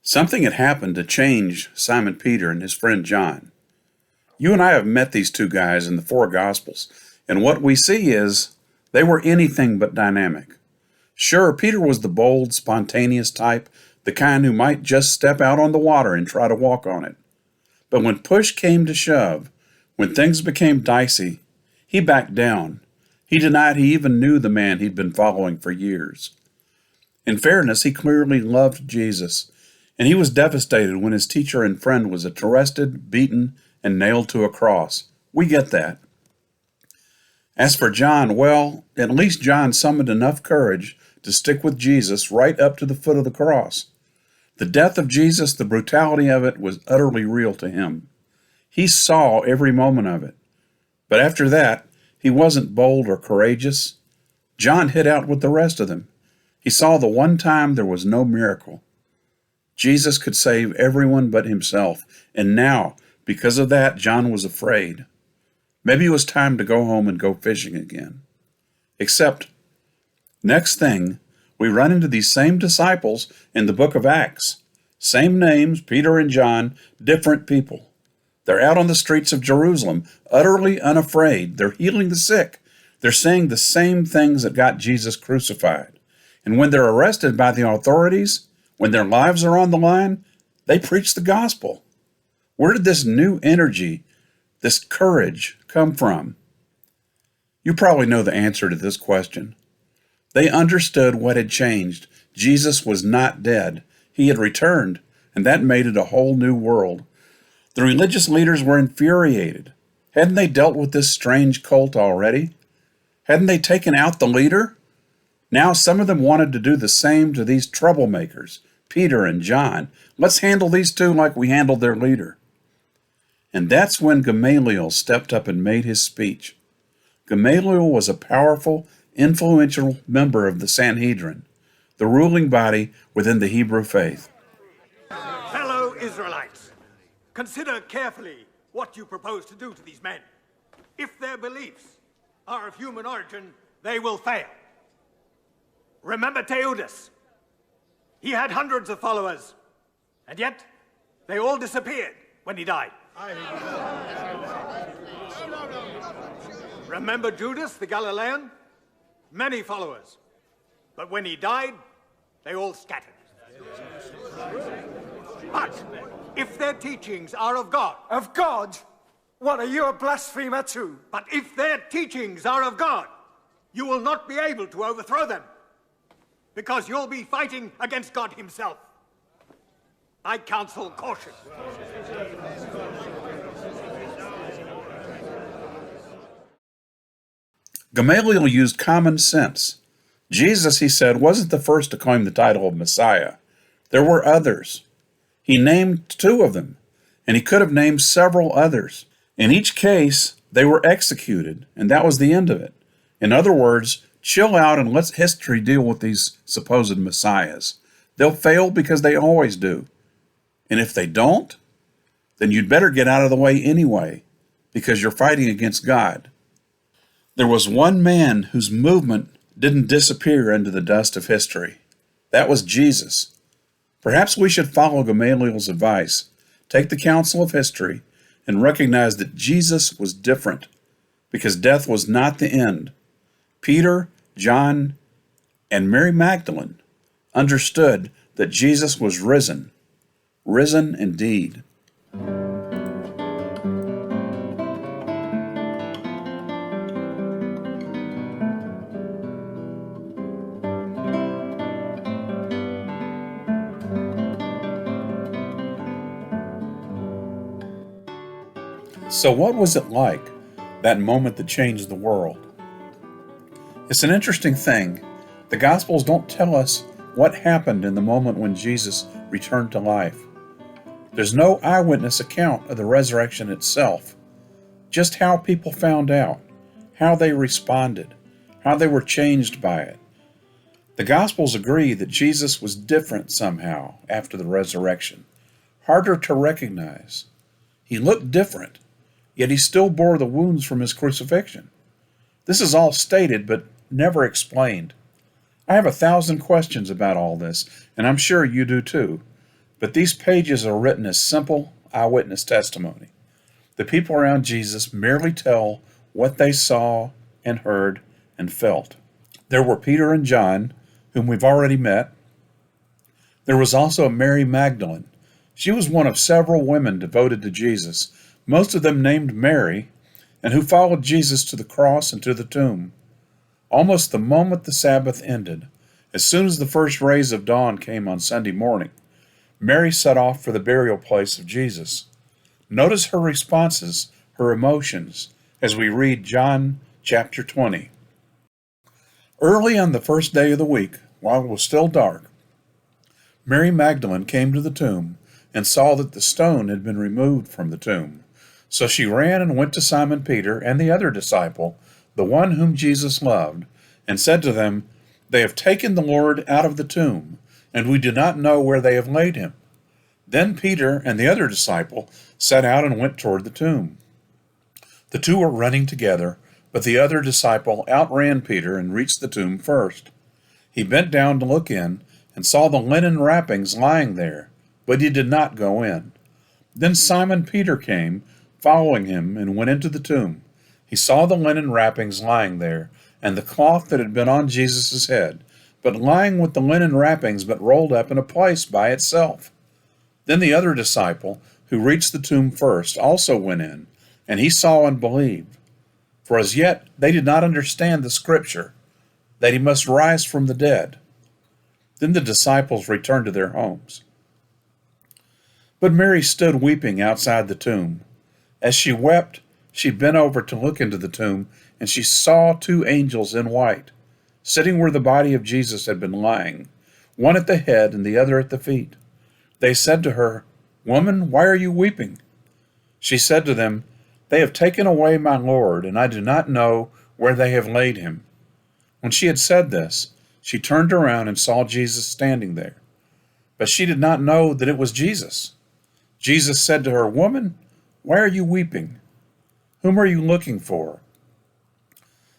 Something had happened to change Simon Peter and his friend John. You and I have met these two guys in the four Gospels, and what we see is they were anything but dynamic. Sure, Peter was the bold, spontaneous type, the kind who might just step out on the water and try to walk on it. But when push came to shove, when things became dicey, he backed down. He denied he even knew the man he'd been following for years. In fairness, he clearly loved Jesus, and he was devastated when his teacher and friend was arrested, beaten, and nailed to a cross. We get that. As for John, well, at least John summoned enough courage to stick with Jesus right up to the foot of the cross. The death of Jesus, the brutality of it, was utterly real to him. He saw every moment of it. But after that, he wasn't bold or courageous. John hid out with the rest of them. He saw the one time there was no miracle. Jesus could save everyone but himself, and now, because of that, John was afraid. Maybe it was time to go home and go fishing again. Except, next thing, we run into these same disciples in the book of Acts. Same names, Peter and John, different people. They're out on the streets of Jerusalem, utterly unafraid. They're healing the sick. They're saying the same things that got Jesus crucified. And when they're arrested by the authorities, when their lives are on the line, they preach the gospel. Where did this new energy, this courage come from? You probably know the answer to this question. They understood what had changed. Jesus was not dead. He had returned, and that made it a whole new world. The religious leaders were infuriated. Hadn't they dealt with this strange cult already? Hadn't they taken out the leader? Now some of them wanted to do the same to these troublemakers, Peter and John. Let's handle these two like we handled their leader. And that's when Gamaliel stepped up and made his speech. Gamaliel was a powerful, influential member of the Sanhedrin, the ruling body within the Hebrew faith. Fellow Israelites, consider carefully what you propose to do to these men. If their beliefs are of human origin, they will fail. Remember Teudas. He had hundreds of followers, and yet they all disappeared when he died. Remember Judas the Galilean? Many followers, but when he died, they all scattered. But if their teachings are of God... Of God? What, are you a blasphemer too? But if their teachings are of God, you will not be able to overthrow them, because you'll be fighting against God himself. I counsel caution. Gamaliel used common sense. Jesus, he said, wasn't the first to claim the title of Messiah. There were others. He named two of them, and he could have named several others. In each case, they were executed, and that was the end of it. In other words, chill out and let history deal with these supposed messiahs. They'll fail because they always do. And if they don't, then you'd better get out of the way anyway, because you're fighting against God. There was one man whose movement didn't disappear into the dust of history. That was Jesus. Perhaps we should follow Gamaliel's advice, take the counsel of history, and recognize that Jesus was different, because death was not the end. Peter, John, and Mary Magdalene understood that Jesus was risen indeed. So what was it like, that moment that changed the world? It's an interesting thing. The Gospels don't tell us what happened in the moment when Jesus returned to life. There's no eyewitness account of the resurrection itself, just how people found out, how they responded, how they were changed by it. The Gospels agree that Jesus was different somehow after the resurrection, harder to recognize. He looked different, yet he still bore the wounds from his crucifixion. This is all stated, but never explained. I have 1,000 questions about all this, and I'm sure you do too. But these pages are written as simple eyewitness testimony. The people around Jesus merely tell what they saw and heard and felt. There were Peter and John, whom we've already met. There was also Mary Magdalene. She was one of several women devoted to Jesus, most of them named Mary, and who followed Jesus to the cross and to the tomb. Almost the moment the Sabbath ended, as soon as the first rays of dawn came on Sunday morning, Mary set off for the burial place of Jesus. Notice her responses, her emotions, as we read John chapter 20. Early on the first day of the week, while it was still dark, Mary Magdalene came to the tomb and saw that the stone had been removed from the tomb. So she ran and went to Simon Peter and the other disciple, the one whom Jesus loved, and said to them, "They have taken the Lord out of the tomb, and we do not know where they have laid him." Then Peter and the other disciple set out and went toward the tomb. The two were running together, but the other disciple outran Peter and reached the tomb first. He bent down to look in and saw the linen wrappings lying there, but he did not go in. Then Simon Peter came, following him, and went into the tomb. He saw the linen wrappings lying there, and the cloth that had been on Jesus' head, but lying with the linen wrappings but rolled up in a place by itself. Then the other disciple, who reached the tomb first, also went in, and he saw and believed. For as yet they did not understand the scripture, that he must rise from the dead. Then the disciples returned to their homes. But Mary stood weeping outside the tomb. As she wept, she bent over to look into the tomb, and she saw two angels in white, sitting where the body of Jesus had been lying, one at the head and the other at the feet. They said to her, "Woman, why are you weeping?" She said to them, "They have taken away my Lord, and I do not know where they have laid him." When she had said this, she turned around and saw Jesus standing there. But she did not know that it was Jesus. Jesus said to her, "Woman, why are you weeping? Whom are you looking for?"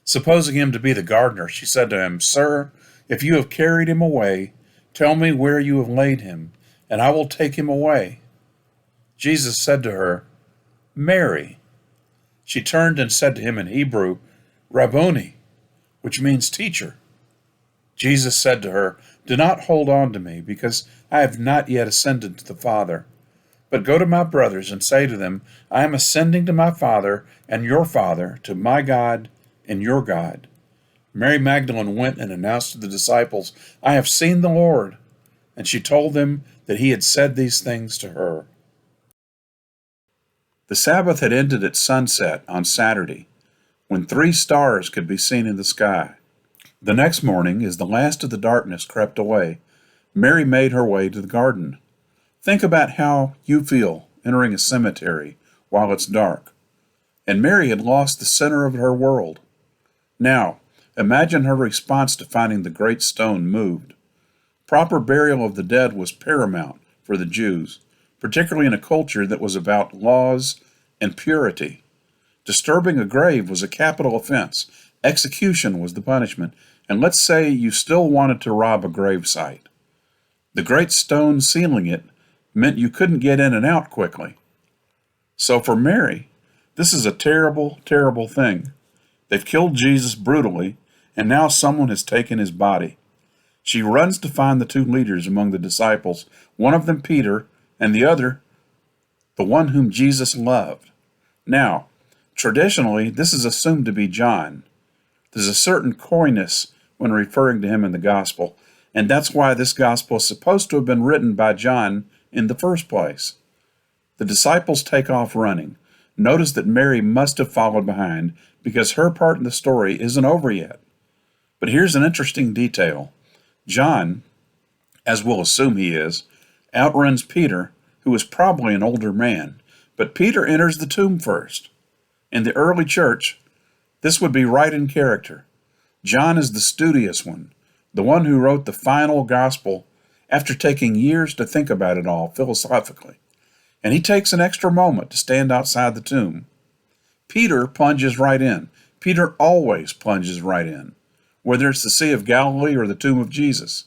Supposing him to be the gardener, she said to him, "Sir, if you have carried him away, tell me where you have laid him, and I will take him away." Jesus said to her, "Mary." She turned and said to him in Hebrew, "Rabboni," which means teacher. Jesus said to her, "Do not hold on to me, because I have not yet ascended to the Father. But go to my brothers and say to them, I am ascending to my Father and your Father, to my God and your God." Mary Magdalene went and announced to the disciples, "I have seen the Lord." And she told them that he had said these things to her. The Sabbath had ended at sunset on Saturday, when 3 stars could be seen in the sky. The next morning, as the last of the darkness crept away, Mary made her way to the garden. Think about how you feel entering a cemetery while it's dark. And Mary had lost the center of her world. Now, imagine her response to finding the great stone moved. Proper burial of the dead was paramount for the Jews, particularly in a culture that was about laws and purity. Disturbing a grave was a capital offense. Execution was the punishment. And let's say you still wanted to rob a grave site. The great stone sealing it meant you couldn't get in and out quickly. So for Mary, this is a terrible, terrible thing. They've killed Jesus brutally, and now someone has taken his body. She runs to find the 2 leaders among the disciples, one of them Peter, and the other, the one whom Jesus loved. Now, traditionally, this is assumed to be John. There's a certain coyness when referring to him in the gospel, and that's why this gospel is supposed to have been written by John in the first place. The disciples take off running. Notice that Mary must have followed behind, because her part in the story isn't over yet. But here's an interesting detail. John, as we'll assume he is, outruns Peter, who is probably an older man, but Peter enters the tomb first. In the early church, this would be right in character. John is the studious one, the one who wrote the final gospel after taking years to think about it all philosophically. And he takes an extra moment to stand outside the tomb. Peter plunges right in. Peter always plunges right in, whether it's the Sea of Galilee or the tomb of Jesus.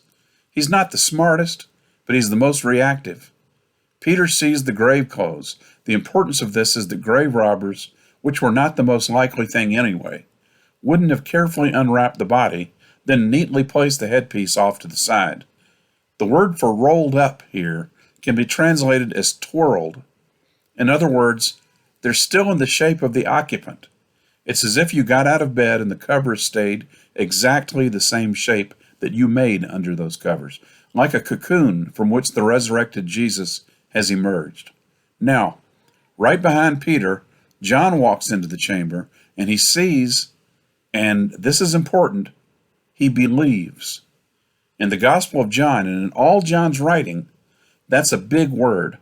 He's not the smartest, but he's the most reactive. Peter sees the grave clothes. The importance of this is that grave robbers, which were not the most likely thing anyway, wouldn't have carefully unwrapped the body, then neatly placed the headpiece off to the side. The word for rolled up here can be translated as twirled. In other words, they're still in the shape of the occupant. It's as if you got out of bed and the covers stayed exactly the same shape that you made under those covers, like a cocoon from which the resurrected Jesus has emerged. Now, right behind Peter, John walks into the chamber and he sees, and this is important, he believes. In the Gospel of John and in all John's writing, that's a big word.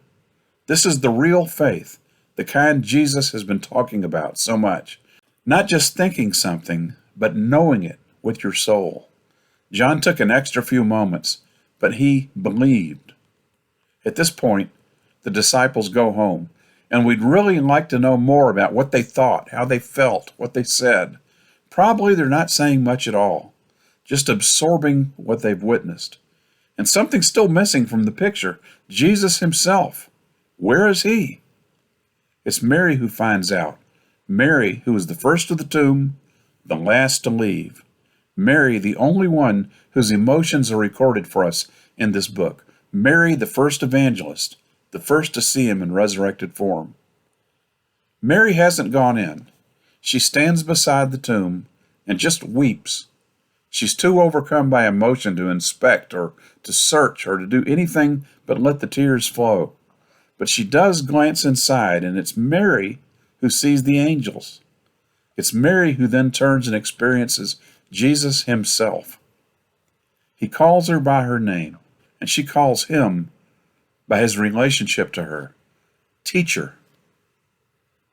This is the real faith, the kind Jesus has been talking about so much. Not just thinking something, but knowing it with your soul. John took an extra few moments, but he believed. At this point, the disciples go home, and we'd really like to know more about what they thought, how they felt, what they said. Probably they're not saying much at all, just absorbing what they've witnessed. And something's still missing from the picture. Jesus himself. Where is he? It's Mary who finds out. Mary, who was the first to the tomb, the last to leave. Mary, the only one whose emotions are recorded for us in this book. Mary, the first evangelist, the first to see him in resurrected form. Mary hasn't gone in. She stands beside the tomb and just weeps. She's too overcome by emotion to inspect or to search or to do anything but let the tears flow. But she does glance inside, and it's Mary who sees the angels. It's Mary who then turns and experiences Jesus himself. He calls her by her name, and she calls him by his relationship to her. Teacher.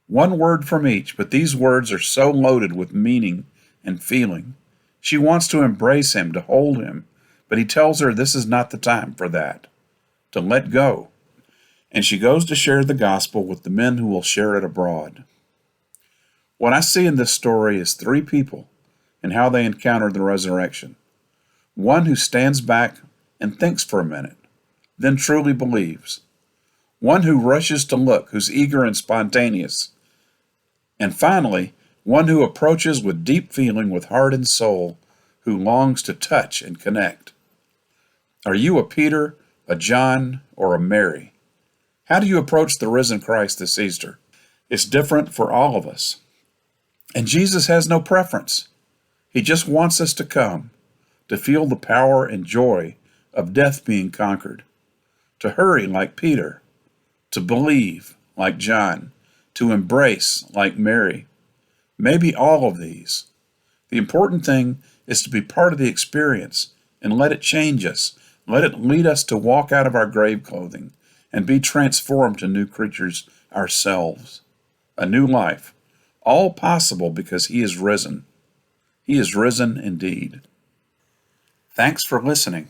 One word from each, but these words are so loaded with meaning and feeling. She wants to embrace him, to hold him, but he tells her this is not the time for that, to let go. And she goes to share the gospel with the men who will share it abroad. What I see in this story is three people and how they encounter the resurrection. One who stands back and thinks for a minute, then truly believes. One who rushes to look, who's eager and spontaneous. And finally, one who approaches with deep feeling, with heart and soul, who longs to touch and connect. Are you a Peter, a John, or a Mary? How do you approach the risen Christ this Easter? It's different for all of us. And Jesus has no preference. He just wants us to come, to feel the power and joy of death being conquered, to hurry like Peter, to believe like John, to embrace like Mary. Maybe all of these. The important thing is to be part of the experience and let it change us. Let it lead us to walk out of our grave clothing and be transformed to new creatures ourselves. A new life. All possible because he is risen. He is risen indeed. Thanks for listening.